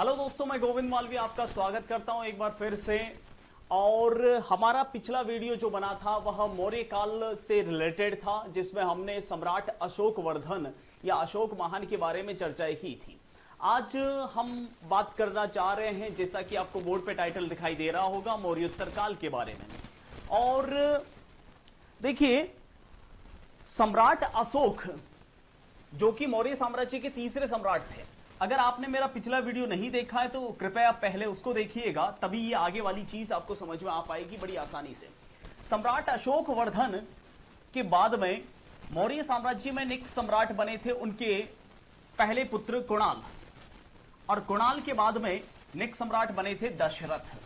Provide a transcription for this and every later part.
Hello दोस्तों, मैं गोविंद मालवीय आपका स्वागत करता हूं एक बार फिर से। और हमारा पिछला वीडियो जो बना था वह मौर्य काल से रिलेटेड था, जिसमें हमने सम्राट अशोक वर्धन या अशोक महान के बारे में चर्चा की थी। आज हम बात करना चाह रहे हैं, जैसा कि आपको बोर्ड पे टाइटल दिखाई दे रहा होगा, मौर्योत्तर काल के बारे में। और देखिए, सम्राट अशोक जो कि मौर्य साम्राज्य के तीसरे सम्राट थे। अगर आपने मेरा पिछला वीडियो नहीं देखा है तो कृपया आप पहले उसको देखिएगा, तभी ये आगे वाली चीज आपको समझ में आ पाएगी बड़ी आसानी से। सम्राट अशोक वर्धन के बाद में मौर्य साम्राज्य में नेक्स्ट सम्राट बने थे उनके पहले पुत्र कुणाल, और कुणाल के बाद में नेक्स्ट सम्राट बने थे दशरथ।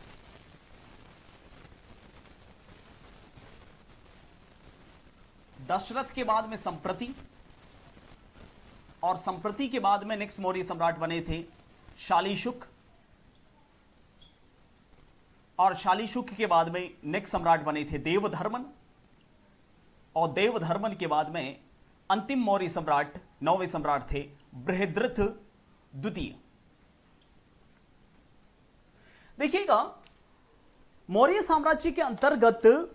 दशरथ के बाद में संप्रति, और संप्रति के बाद में नेक्स्ट मौर्य सम्राट बने थे शालीशुक, और शालीशुक के बाद में नेक्स्ट सम्राट बने थे देवधर्मन, और देवधर्मन के बाद में अंतिम मौर्य सम्राट नौवें सम्राट थे बृहद्रथ द्वितीय। देखिएगा, मौर्य साम्राज्य के अंतर्गत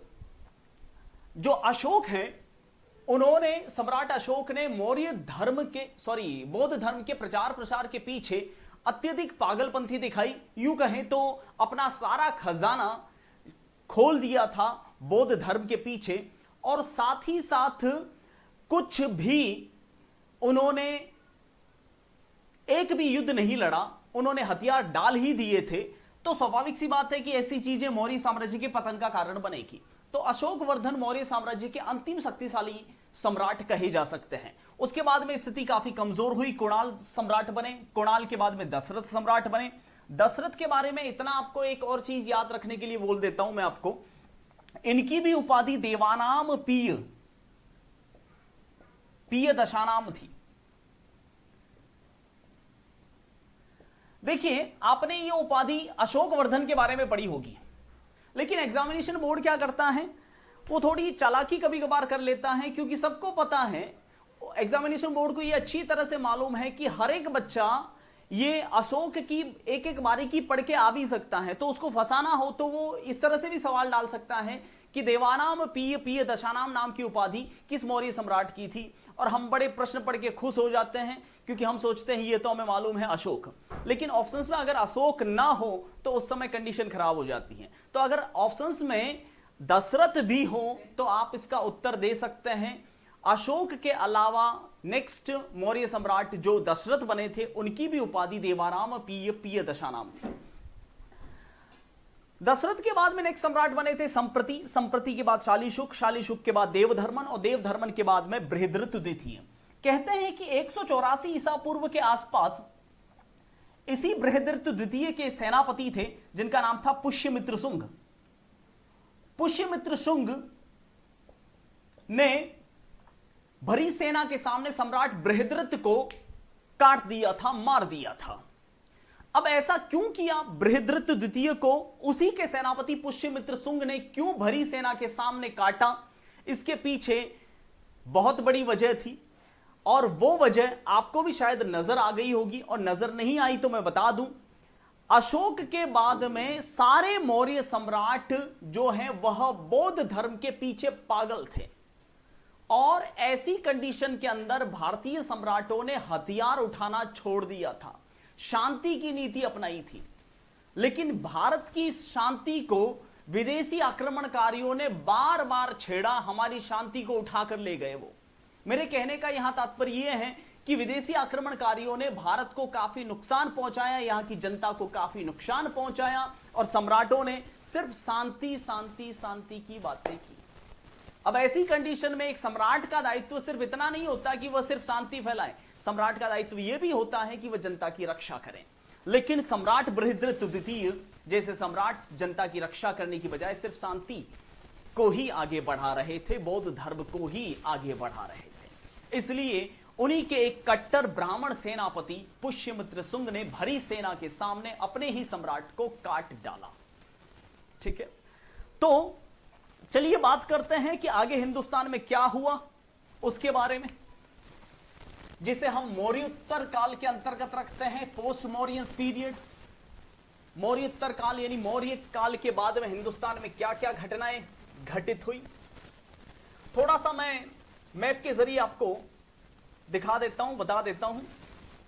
जो अशोक हैं, उन्होंने, सम्राट अशोक ने मौर्य धर्म के बौद्ध धर्म के प्रचार प्रसार के पीछे अत्यधिक पागलपंथी दिखाई। यूं कहें तो अपना सारा खजाना खोल दिया था बौद्ध धर्म के पीछे, और साथ ही साथ कुछ भी उन्होंने एक भी युद्ध नहीं लड़ा, उन्होंने हथियार डाल ही दिए थे। तो स्वाभाविक सी बात है कि ऐसी चीजें मौर्य साम्राज्य के पतन का कारण बनेगी। तो अशोक वर्धन मौर्य साम्राज्य के अंतिम शक्तिशाली सम्राट कहे जा सकते हैं। उसके बाद में स्थिति काफी कमजोर हुई, कुणाल सम्राट बने, कुणाल के बाद में दशरथ सम्राट बने। दशरथ के बारे में इतना आपको एक और चीज याद रखने के लिए बोल देता हूं मैं आपको, इनकी भी उपाधि देवानाम पीय दशानाम थी। देखिए, आपने ये उपाधि अशोक वर्धन के बारे में पढ़ी होगी, लेकिन एग्जामिनेशन बोर्ड क्या करता है, वो थोड़ी चालाकी कभी कभार कर लेता है, क्योंकि सबको पता है, एग्जामिनेशन बोर्ड को ये अच्छी तरह से मालूम है कि हर एक बच्चा ये अशोक की एक एक बारीकी पढ़ के आ भी सकता है। तो उसको फंसाना हो तो वो इस तरह से भी सवाल डाल सकता है कि देवानाम पीय दशानाम नाम की उपाधि किस मौर्य सम्राट की थी, और हम बड़े प्रश्न पढ़ के खुश हो जाते हैं, क्योंकि हम सोचते हैं ये तो हमें मालूम है अशोक। लेकिन ऑप्शंस में अगर अशोक ना हो तो उस समय कंडीशन खराब हो जाती है। तो अगर ऑप्शंस में दशरथ भी हो तो आप इसका उत्तर दे सकते हैं। अशोक के अलावा नेक्स्ट मौर्य सम्राट जो दशरथ बने थे, उनकी भी उपाधि देवानाम पीय दशानाम थी। दशरथ के बाद में नेक्स्ट सम्राट बने थे संप्रति, संप्रति के बाद शालीशुक, शालीशुक के बाद देवधर्मन, और देवधर्मन के बाद में बृहद्रथ द्वितीय। कहते हैं कि 184 ईसा पूर्व के आसपास इसी बृहद्रथ द्वितीय के सेनापति थे, जिनका नाम था पुष्यमित्र शुंग। पुष्यमित्र शुंग ने भरी सेना के सामने सम्राट बृहद्रथ को काट दिया था, मार दिया था। अब ऐसा क्यों किया बृहद्रथ द्वितीय को, उसी के सेनापति पुष्यमित्र शुंग ने क्यों भरी सेना के सामने काटा, इसके पीछे बहुत बड़ी वजह थी, और वो वजह आपको भी शायद नजर आ गई होगी, और नजर नहीं आई तो मैं बता दूं। अशोक के बाद में सारे मौर्य सम्राट जो हैं वह बौद्ध धर्म के पीछे पागल थे, और ऐसी कंडीशन के अंदर भारतीय सम्राटों ने हथियार उठाना छोड़ दिया था, शांति की नीति अपनाई थी। लेकिन भारत की शांति को विदेशी आक्रमणकारियों ने बार बार छेड़ा, हमारी शांति को उठाकर ले गए वो। मेरे कहने का यहां तात्पर्य यह है कि विदेशी आक्रमणकारियों ने भारत को काफी नुकसान पहुंचाया, यहां की जनता को काफी नुकसान पहुंचाया, और सम्राटों ने सिर्फ शांति शांति शांति की बातें की। अब ऐसी कंडीशन में एक सम्राट का दायित्व सिर्फ इतना नहीं होता कि वह सिर्फ शांति फैलाए, सम्राट का दायित्व यह भी होता है कि वह जनता की रक्षा करें। लेकिन सम्राट बृहद्रथ द्वितीय जैसे सम्राट जनता की रक्षा करने की बजाय सिर्फ शांति को ही आगे बढ़ा रहे थे, बौद्ध धर्म को ही आगे बढ़ा रहे थे। इसलिए उन्हीं के एक कट्टर ब्राह्मण सेनापति पुष्यमित्र शुंग ने भरी सेना के सामने अपने ही सम्राट को काट डाला। ठीक है, तो चलिए बात करते हैं कि आगे हिंदुस्तान में क्या हुआ उसके बारे में। जिसे हम मौर्योत्तर काल के अंतर्गत रखते हैं, पोस्ट मौर्यन पीरियड। मौर्योत्तर काल यानी मौर्य काल के बाद में हिंदुस्तान में क्या क्या घटनाएं घटित हुई, थोड़ा सा मैं मैप के जरिए आपको दिखा देता हूं, बता देता हूं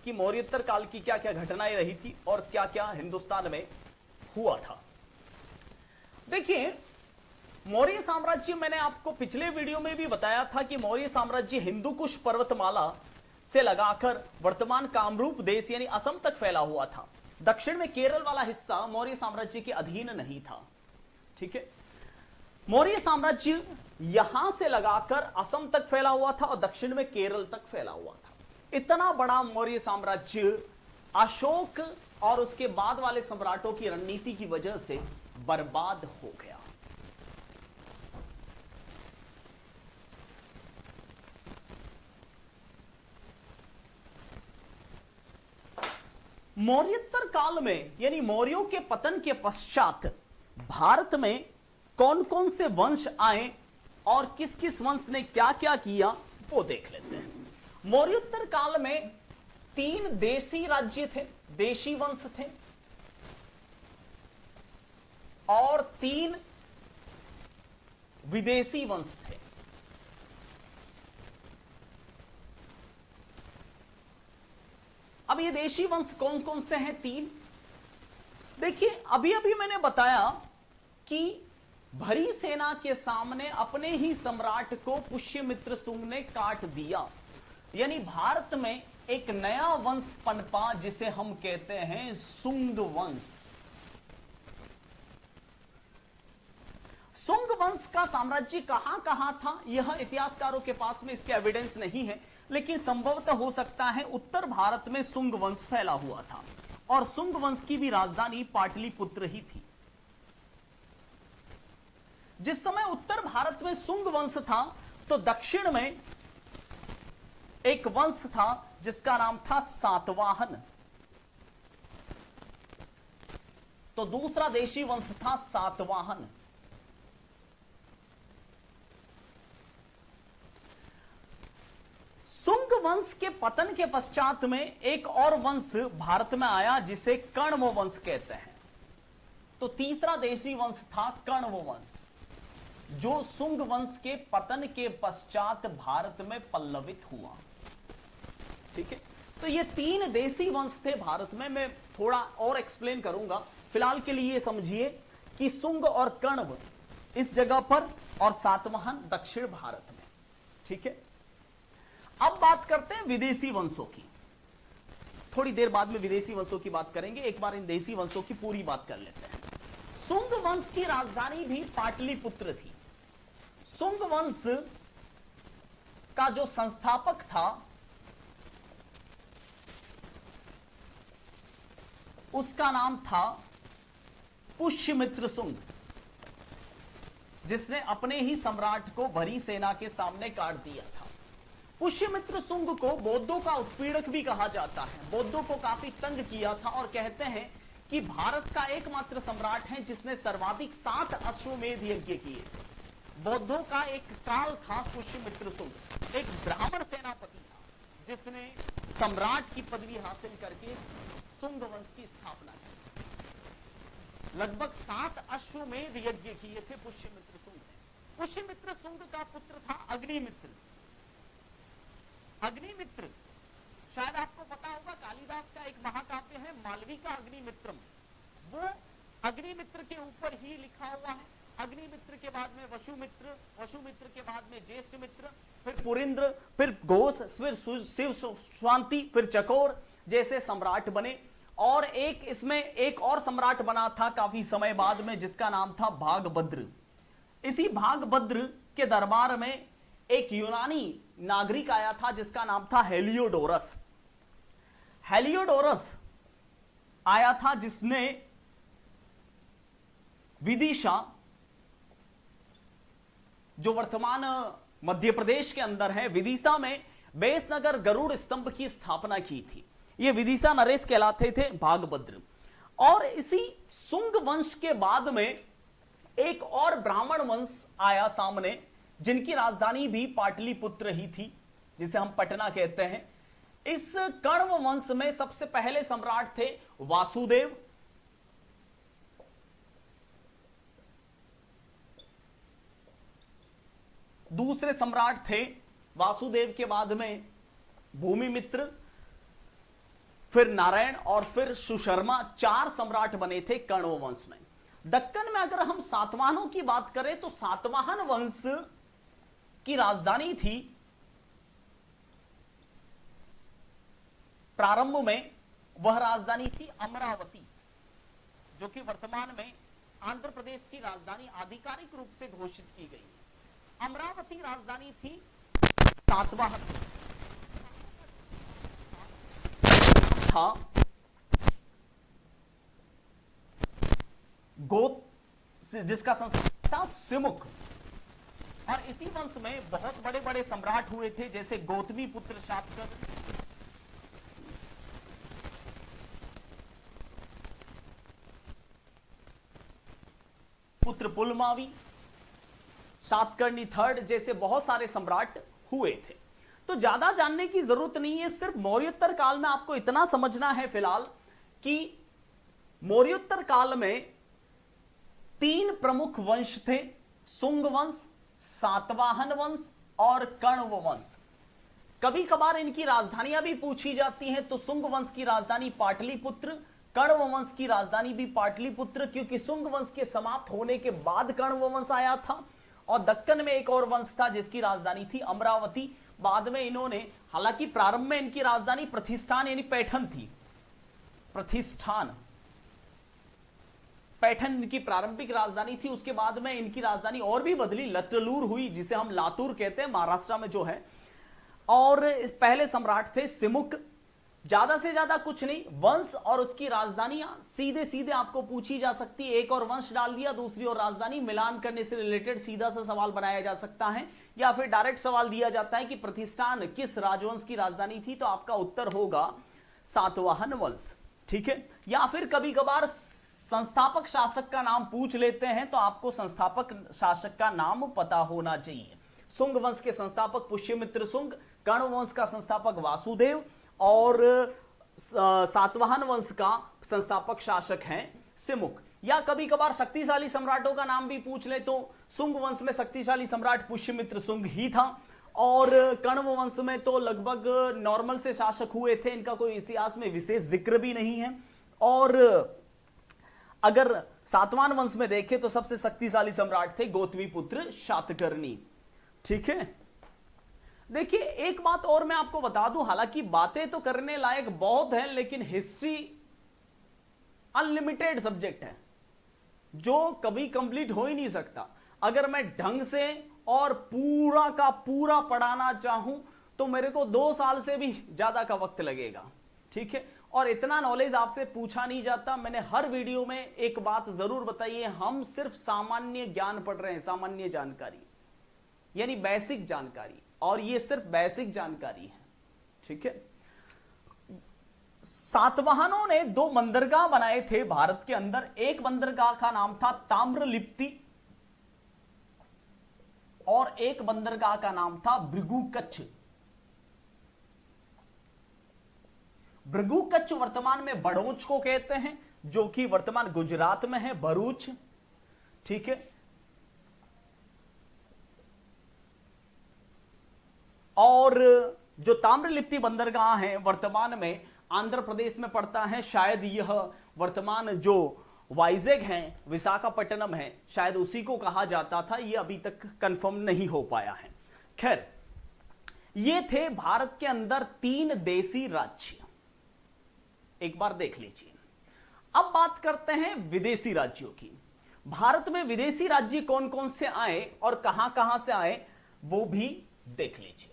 कि मौर्योत्तर काल की क्या क्या घटनाएं रही थी और क्या क्या हिंदुस्तान में हुआ था। देखिए, मौर्य साम्राज्य, मैंने आपको पिछले वीडियो में भी बताया था कि मौर्य साम्राज्य हिंदू कुश पर्वतमाला से लगाकर वर्तमान कामरूप देश यानी असम तक फैला हुआ था। दक्षिण में केरल वाला हिस्सा मौर्य साम्राज्य के अधीन नहीं था। ठीक है, मौर्य साम्राज्य यहां से लगाकर असम तक फैला हुआ था और दक्षिण में केरल तक फैला हुआ था। इतना बड़ा मौर्य साम्राज्य अशोक और उसके बाद वाले सम्राटों की रणनीति की वजह से बर्बाद हो गया। मौर्योत्तर काल में यानी मौर्यों के पतन के पश्चात भारत में कौन कौन से वंश आए और किस किस वंश ने क्या क्या किया वो देख लेते हैं। मौर्योत्तर काल में 3 देशी राज्य थे, देशी वंश थे, और 3 विदेशी वंश थे। अब ये देशी वंश कौन कौन से हैं? 3। देखिए, अभी अभी मैंने बताया कि भरी सेना के सामने अपने ही सम्राट को पुष्यमित्र सुंग ने काट दिया, यानी भारत में एक नया वंश पनपा जिसे हम कहते हैं सुंग वंश। सुंग वंश का साम्राज्य कहां कहां था, यह इतिहासकारों के पास में इसके एविडेंस नहीं है, लेकिन संभवतः हो सकता है उत्तर भारत में सुंग वंश फैला हुआ था और सुंग वंश की भी राजधानी पाटलिपुत्र ही थी। जिस समय उत्तर भारत में सुंग वंश था तो दक्षिण में एक वंश था जिसका नाम था सातवाहन, तो दूसरा देशी वंश था सातवाहन। सुंग वंश के पतन के पश्चात में एक और वंश भारत में आया जिसे कण्व वंश कहते हैं। तो तीसरा देशी वंश था कण्व वंश, जो सुंग वंश के पतन के पश्चात भारत में पल्लवित हुआ। ठीक है, तो ये 3 देशी वंश थे भारत में। मैं थोड़ा और एक्सप्लेन करूंगा, फिलहाल के लिए समझिए कि सुंग और कण्व इस जगह पर और सातवाहन दक्षिण भारत में। ठीक है, अब बात करते हैं विदेशी वंशों की। थोड़ी देर बाद में विदेशी वंशों की बात करेंगे, एक बार इन देशी वंशों की पूरी बात कर लेते हैं। सुंग वंश की राजधानी भी पाटलिपुत्र थी। सुंग वंश का जो संस्थापक था उसका नाम था पुष्यमित्र सुंग, जिसने अपने ही सम्राट को भरी सेना के सामने काट दिया था। पुष्यमित्र सुंग को बौद्धों का उत्पीड़क भी कहा जाता है। बौद्धों को काफी तंग किया था और कहते हैं कि भारत का एकमात्र सम्राट है जिसने सर्वाधिक 7 अश्वमेध यज्ञ किए। बौद्धों का एक काल था पुष्यमित्र सुंग, एक ब्राह्मण सेनापति था जिसने सम्राट की पदवी हासिल करके सुंग वंश की स्थापना की। लगभग 7 अश्वमेध यज्ञ किए थे पुष्यमित्र सुंग ने। पुष्यमित्र सुंग का पुत्र था अग्निमित्र। अग्निमित्र, शायद आपको पता होगा, कालिदास का एक महाकाव्य है मालवी का अग्निमित्रम, वो अग्निमित्र के ऊपर ही लिखा हुआ है। अग्निमित्र के बाद में वसुमित्र, वसुमित्र के बाद में ज्येष्ठ मित्र, फिर पुरिंद्र, फिर घोष, फिर शिव स्वांति, फिर चकोर जैसे सम्राट बने। और एक इसमें एक और सम्राट बना था काफी समय बाद में जिसका नाम था भागभद्र। इसी भागभद्र के दरबार में एक यूनानी नागरिक आया था जिसका नाम था हेलियोडोरस। हेलियोडोरस आया था जिसने विदिशा, जो वर्तमान मध्य प्रदेश के अंदर है, विदिशा में बेसनगर गरुड़ स्तंभ की स्थापना की थी। ये विदिशा नरेश कहलाते थे भागभद्र। और इसी सुंग वंश के बाद में एक और ब्राह्मण वंश आया सामने जिनकी राजधानी भी पाटलिपुत्र ही थी, जिसे हम पटना कहते हैं। इस कण्व वंश में सबसे पहले सम्राट थे वासुदेव, दूसरे सम्राट थे वासुदेव के बाद में भूमिमित्र, फिर नारायण और फिर सुशर्मा। 4 सम्राट बने थे कण्व वंश में। दक्कन में अगर हम सातवाहनों की बात करें तो सातवाहन वंश की राजधानी थी प्रारंभ में, वह राजधानी थी अमरावती, जो कि वर्तमान में आंध्र प्रदेश की राजधानी आधिकारिक रूप से घोषित की गई है। अमरावती राजधानी थी सातवाहन था गोत, जिसका संस्थापक था सिमुक। और इसी वंश में बहुत बड़े बड़े सम्राट हुए थे, जैसे गौतमी पुत्र शातकर, पुत्र पुलमावी, सातकर्णी थर्ड जैसे बहुत सारे सम्राट हुए थे। तो ज्यादा जानने की जरूरत नहीं है, सिर्फ मौर्योत्तर काल में आपको इतना समझना है फिलहाल कि मौर्योत्तर काल में 3 प्रमुख वंश थे, सुंग वंश, सातवाहन वंश और कण्व वंश। कभी कभार इनकी राजधानियां भी पूछी जाती हैं, तो सुंग वंश की राजधानी पाटलिपुत्र, कण्व वंश की राजधानी भी पाटलिपुत्र, क्योंकि सुंग वंश के समाप्त होने के बाद कण्व वंश आया था। और दक्कन में एक और वंश था जिसकी राजधानी थी अमरावती। बाद में इन्होंने, हालांकि प्रारंभ में इनकी राजधानी प्रतिष्ठान यानी पैठन थी, प्रतिष्ठान पैठन इनकी प्रारंभिक राजधानी थी। उसके बाद में इनकी राजधानी और भी बदली, लतलूर हुई, जिसे हम लातूर कहते हैं, महाराष्ट्र में जो है। और इस पहले सम्राट थे सिमुक। ज्यादा से ज्यादा कुछ नहीं, वंश और उसकी राजधानियां सीधे सीधे आपको पूछी जा सकती है। एक और वंश डाल दिया, दूसरी और राजधानी, मिलान करने से रिलेटेड सीधा सा सवाल बनाया जा सकता है, या फिर डायरेक्ट सवाल दिया जाता है कि प्रतिष्ठान किस राजवंश की राजधानी थी, तो आपका उत्तर होगा सातवाहन वंश। ठीक है। या फिर कभी कभार संस्थापक शासक का नाम पूछ लेते हैं, तो आपको संस्थापक शासक का नाम पता होना चाहिए। सुंग वंश के संस्थापक पुष्यमित्र सुंग, कण्व वंश का संस्थापक वासुदेव और सातवाहन वंश का संस्थापक शासक हैं सिमुक। या कभी कभार शक्तिशाली सम्राटों का नाम भी पूछ ले, तो सुंग वंश में शक्तिशाली सम्राट पुष्यमित्र सुंग ही था, और कण्व वंश में तो लगभग नॉर्मल से शासक हुए थे, इनका कोई इतिहास में विशेष जिक्र भी नहीं है। और अगर सातवाहन वंश में देखें तो सबसे शक्तिशाली सम्राट थे गौतमी पुत्र शातकर्णी। ठीक है। देखिए एक बात और मैं आपको बता दूं, हालांकि बातें तो करने लायक बहुत है, लेकिन हिस्ट्री अनलिमिटेड सब्जेक्ट है जो कभी कंप्लीट हो ही नहीं सकता। अगर मैं ढंग से और पूरा का पूरा पढ़ाना चाहूं तो मेरे को 2 साल से भी ज्यादा का वक्त लगेगा। ठीक है। और इतना नॉलेज आपसे पूछा नहीं जाता। मैंने हर वीडियो में एक बात जरूर बताई है, हम सिर्फ सामान्य ज्ञान पढ़ रहे हैं, सामान्य जानकारी यानी बेसिक जानकारी, और ये सिर्फ बेसिक जानकारी है। ठीक है। सातवाहनों ने 2 बंदरगाह बनाए थे भारत के अंदर। एक बंदरगाह का नाम था ताम्रलिप्ति और एक बंदरगाह का नाम था भृगुकच्छ। भृगुकच्छ वर्तमान में बड़ौच को कहते हैं, जो कि वर्तमान गुजरात में है, भरूच। ठीक है। और जो ताम्रलिप्ति बंदरगाह है वर्तमान में आंध्र प्रदेश में पड़ता है। शायद यह वर्तमान जो वाइजैग है, विशाखापट्टनम है, शायद उसी को कहा जाता था। यह अभी तक कंफर्म नहीं हो पाया है। खैर, ये थे भारत के अंदर 3 देसी राज्य। एक बार देख लीजिए। अब बात करते हैं विदेशी राज्यों की। भारत में विदेशी राज्य कौन कौन से आए और कहां कहां से आए, वो भी देख लीजिए।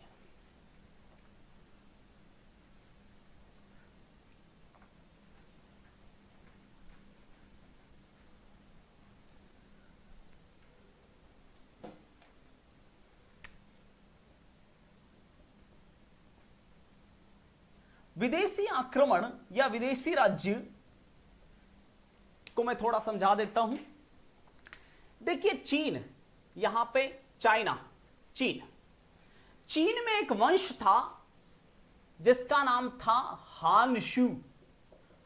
विदेशी आक्रमण या विदेशी राज्य को मैं थोड़ा समझा देता हूं। देखिए चीन, यहां पे चाइना, चीन में एक वंश था जिसका नाम था हानशू।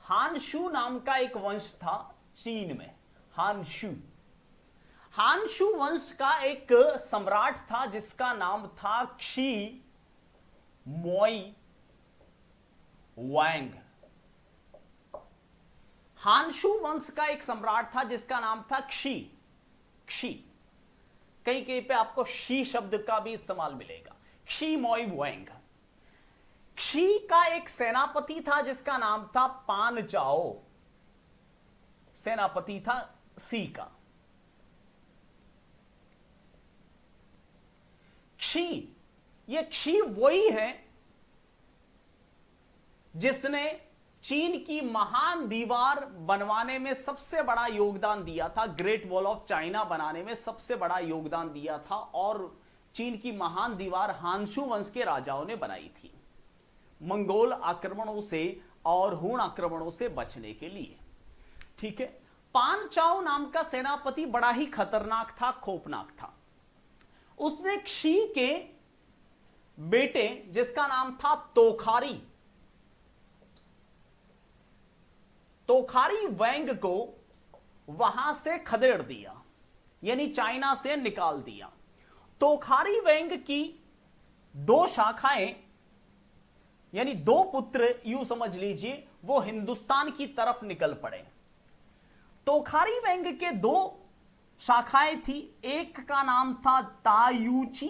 हानशू नाम का एक वंश था चीन में, हानशू। हानशू वंश का एक सम्राट था जिसका नाम था क्षी मोई वांग। हानशू वंश का एक सम्राट था जिसका नाम था क्षी। क्षी, कहीं कहीं पे आपको शी शब्द का भी इस्तेमाल मिलेगा, क्षी मोई वांग। क्षी का एक सेनापति था जिसका नाम था पान चाओ, सेनापति था सी का। क्षी, ये क्षी वही है जिसने चीन की महान दीवार बनवाने में सबसे बड़ा योगदान दिया था, ग्रेट वॉल ऑफ चाइना बनाने में सबसे बड़ा योगदान दिया था, और चीन की महान दीवार हानशू वंश के राजाओं ने बनाई थी मंगोल आक्रमणों से और हुण आक्रमणों से बचने के लिए। ठीक है, पान चाओ नाम का सेनापति बड़ा ही खतरनाक था, खौफनाक था। उसने क्षी के बेटे जिसका नाम था तोखारी, तोखारी वैंग को वहां से खदेड़ दिया, यानी चाइना से निकाल दिया। तोखारी वैंग की दो शाखाएं, यानी दो पुत्र यूं समझ लीजिए, वो हिंदुस्तान की तरफ निकल पड़े। तोखारी वैंग के दो शाखाएं थी, एक का नाम था तायूची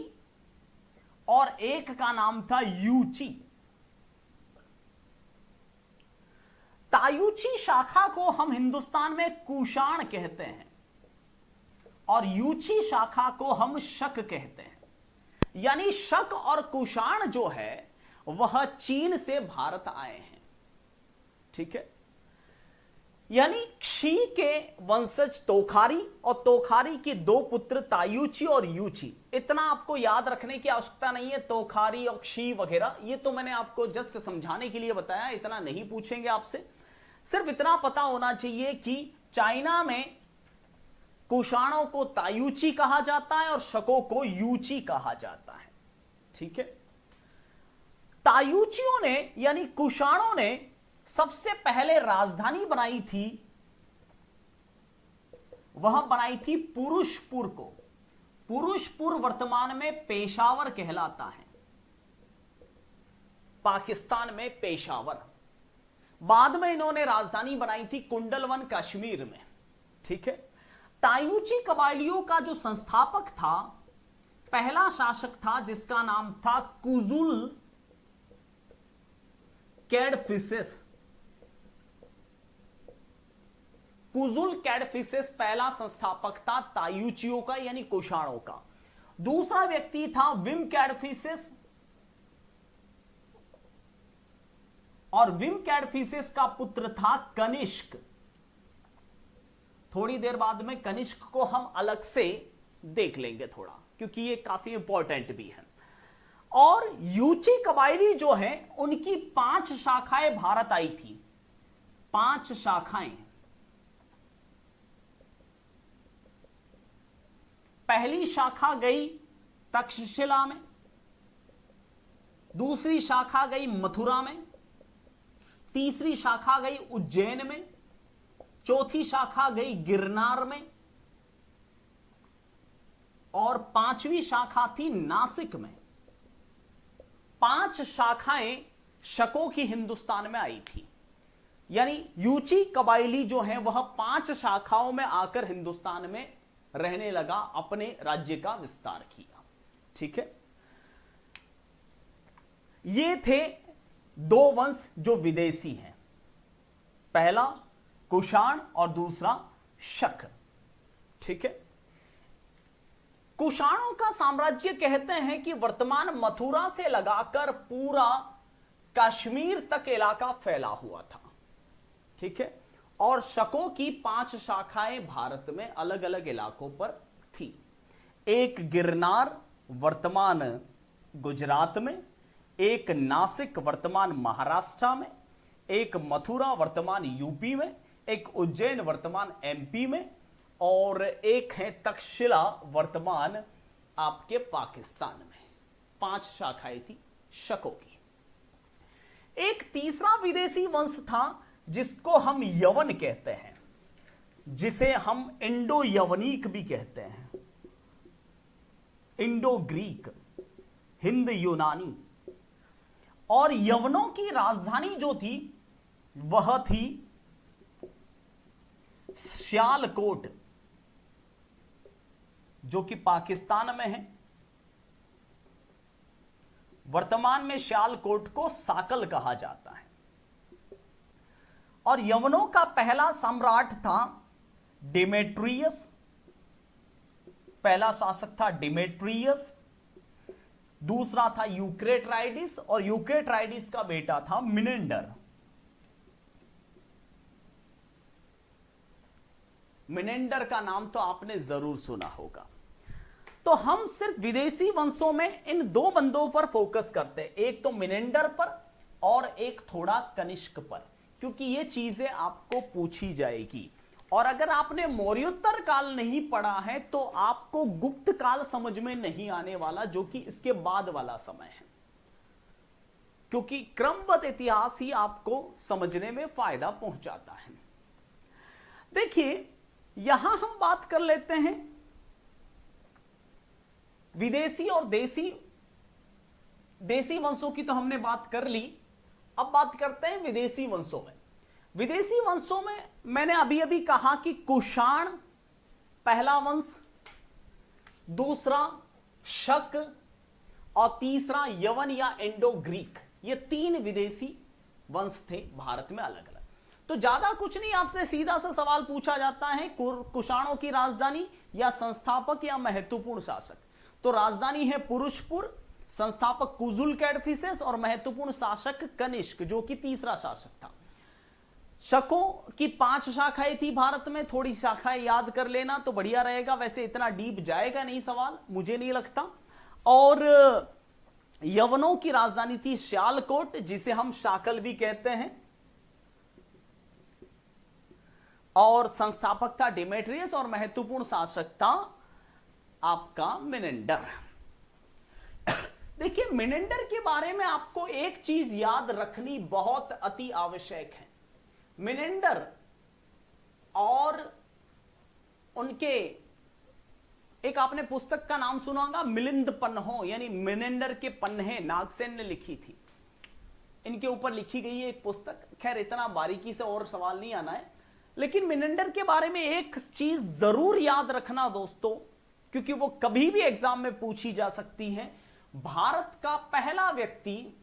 और एक का नाम था यूची। तायूची शाखा को हम हिंदुस्तान में कुषाण कहते हैं और यूची शाखा को हम शक कहते हैं। यानी शक और कुषाण जो है वह चीन से भारत आए हैं। ठीक है, यानी क्षी के वंशज तोखारी और तोखारी के दो पुत्र तायूची और यूची। इतना आपको याद रखने की आवश्यकता नहीं है, तोखारी और क्षी वगैरह, ये तो मैंने आपको जस्ट समझाने के लिए बताया, इतना नहीं पूछेंगे आपसे। सिर्फ इतना पता होना चाहिए कि चाइना में कुषाणों को तायूची कहा जाता है और शकों को यूची कहा जाता है। ठीक है, तायूचियों ने यानी कुषाणों ने सबसे पहले राजधानी बनाई थी, वह बनाई थी पुरुषपुर को। पुरुषपुर वर्तमान में पेशावर कहलाता है, पाकिस्तान में पेशावर। बाद में इन्होंने राजधानी बनाई थी कुंडलवन कश्मीर में। ठीक है, तायूची कबायलियों का जो संस्थापक था, पहला शासक था जिसका नाम था कुजुल कैडफिसेस। कुजुल कैडफिसेस पहला संस्थापक था तायूचियों का यानी कुषाणों का। दूसरा व्यक्ति था विम कैडफिसेस, और विम कैडफिसेस का पुत्र था कनिष्क। थोड़ी देर बाद में कनिष्क को हम अलग से देख लेंगे थोड़ा, क्योंकि ये काफी इंपॉर्टेंट भी है। और यूची कबायली जो है उनकी 5 शाखाएं भारत आई थी, 5 शाखाएं। पहली शाखा गई तक्षशिला में, दूसरी शाखा गई मथुरा में, तीसरी शाखा गई उज्जैन में, चौथी शाखा गई गिरनार में, और 5वीं शाखा थी नासिक में। 5 शाखाएं शकों की हिंदुस्तान में आई थी, यानी यूची कबायली जो है वह 5 शाखाओं में आकर हिंदुस्तान में रहने लगा, अपने राज्य का विस्तार किया। ठीक है, ये थे 2 वंश जो विदेशी हैं, पहला कुषाण और दूसरा शक। ठीक है, कुषाणों का साम्राज्य कहते हैं कि वर्तमान मथुरा से लगाकर पूरा कश्मीर तक इलाका फैला हुआ था। ठीक है, और शकों की 5 शाखाएं भारत में अलग अलग इलाकों पर थी। एक गिरनार वर्तमान गुजरात में, एक नासिक वर्तमान महाराष्ट्र में, एक मथुरा वर्तमान यूपी में, एक उज्जैन वर्तमान एमपी में, और एक है तक्षशिला वर्तमान आपके पाकिस्तान में। 5 शाखाएं थी शकों की। एक तीसरा विदेशी वंश था जिसको हम यवन कहते हैं, जिसे हम इंडो यवनीक भी कहते हैं, इंडो ग्रीक, हिंद यूनानी। और यवनों की राजधानी जो थी वह थी सियालकोट, जो कि पाकिस्तान में है। वर्तमान में सियालकोट को साकल कहा जाता है। और यवनों का पहला सम्राट था डिमेट्रियस, पहला शासक था डिमेट्रियस। दूसरा था यूक्रेटाइडिस, और यूक्रेटाइडिस का बेटा था मिनेंडर। मिनेंडर का नाम तो आपने जरूर सुना होगा। तो हम सिर्फ विदेशी वंशों में इन दो बंदों पर फोकस करते हैं, एक तो मिनेंडर पर और एक थोड़ा कनिष्क पर, क्योंकि ये चीजें आपको पूछी जाएगी। और अगर आपने मौर्योत्तर काल नहीं पढ़ा है तो आपको गुप्त काल समझ में नहीं आने वाला, जो कि इसके बाद वाला समय है, क्योंकि क्रमबद्ध इतिहास ही आपको समझने में फायदा पहुंचाता है। देखिए, यहां हम बात कर लेते हैं विदेशी और देशी वंशों की तो हमने बात कर ली। अब बात करते हैं विदेशी वंशों में। विदेशी वंशों में मैंने अभी अभी कहा कि कुषाण पहला वंश, दूसरा शक और तीसरा यवन या इंडो ग्रीक, ये तीन विदेशी वंश थे भारत में अलग अलग। तो ज्यादा कुछ नहीं, आपसे सीधा सा सवाल पूछा जाता है कुषाणों की राजधानी या संस्थापक या महत्वपूर्ण शासक। तो राजधानी है पुरुषपुर, संस्थापक कुजुल कैडफिसेस और महत्वपूर्ण शासक कनिष्क, जो कि तीसरा शासक था। शकों की 5 शाखाएं थी भारत में, थोड़ी शाखाएं याद कर लेना तो बढ़िया रहेगा, वैसे इतना डीप जाएगा नहीं सवाल, मुझे नहीं लगता। और यवनों की राजधानी थी सियालकोट, जिसे हम शाकल भी कहते हैं, और संस्थापक था डिमेट्रियस और महत्वपूर्ण शासक था आपका मिनेंडर। देखिए, मिनेंडर के बारे में आपको एक चीज याद रखनी बहुत अति आवश्यक है। मिनेंडर और उनके एक आपने पुस्तक का नाम सुना होगा, मिलिंद पन्हों, यानी मिनेंडर के पन्हे नागसेन ने लिखी थी। इनके ऊपर लिखी गई है एक पुस्तक। खैर, इतना बारीकी से और सवाल नहीं आना है, लेकिन मिनेंडर के बारे में एक चीज जरूर याद रखना दोस्तों, क्योंकि वो कभी भी एग्जाम में पूछी जा सकती है। भारत का पहला व्यक्ति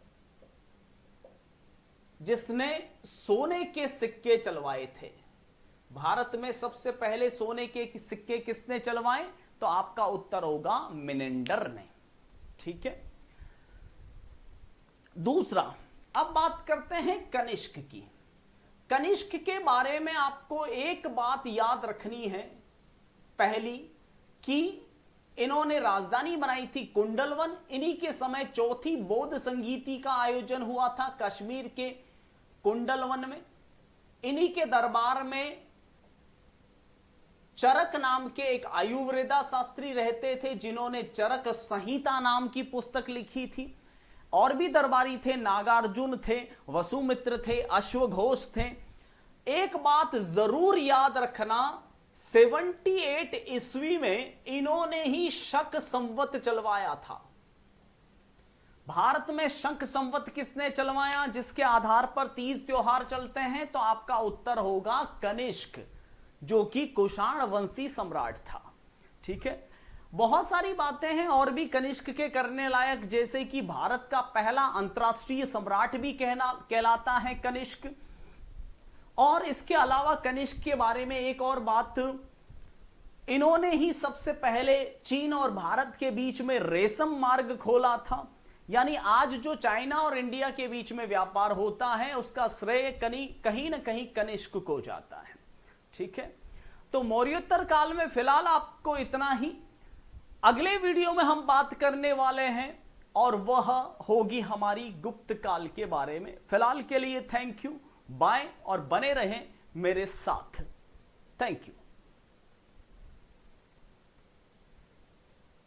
जिसने सोने के सिक्के चलवाए थे, भारत में सबसे पहले सोने के सिक्के किसने चलवाए, तो आपका उत्तर होगा मिनेंडर ने। ठीक है। दूसरा, अब बात करते हैं कनिष्क की। कनिष्क के बारे में आपको एक बात याद रखनी है, पहली कि इन्होंने राजधानी बनाई थी कुंडलवन। इन्हीं के समय चौथी बौद्ध संगीति का आयोजन हुआ था कश्मीर के कुंडलवन में। इन्हीं के दरबार में चरक नाम के एक आयुर्वेदा शास्त्री रहते थे, जिन्होंने चरक संहिता नाम की पुस्तक लिखी थी। और भी दरबारी थे, नागार्जुन थे, वसुमित्र थे, अश्वघोष थे। एक बात जरूर याद रखना, 78 ईस्वी में इन्होंने ही शक संवत चलवाया था। भारत में शक संवत किसने चलवाया, जिसके आधार पर तीज त्योहार चलते हैं, तो आपका उत्तर होगा कनिष्क, जो कि कुषाण वंशी सम्राट था। ठीक है। बहुत सारी बातें हैं और भी कनिष्क के करने लायक, जैसे कि भारत का पहला अंतरराष्ट्रीय सम्राट भी कहलाता है कनिष्क। और इसके अलावा कनिष्क के बारे में एक और बात, इन्होंने ही सबसे पहले चीन और भारत के बीच में रेशम मार्ग खोला था। यानी आज जो चाइना और इंडिया के बीच में व्यापार होता है, उसका श्रेय कहीं ना कहीं कनिष्क को जाता है। ठीक है। तो मौर्योत्तर काल में फिलहाल आपको इतना ही। अगले वीडियो में हम बात करने वाले हैं और वह होगी हमारी गुप्त काल के बारे में। फिलहाल के लिए थैंक यू, बाय, और बने रहें मेरे साथ। Thank you.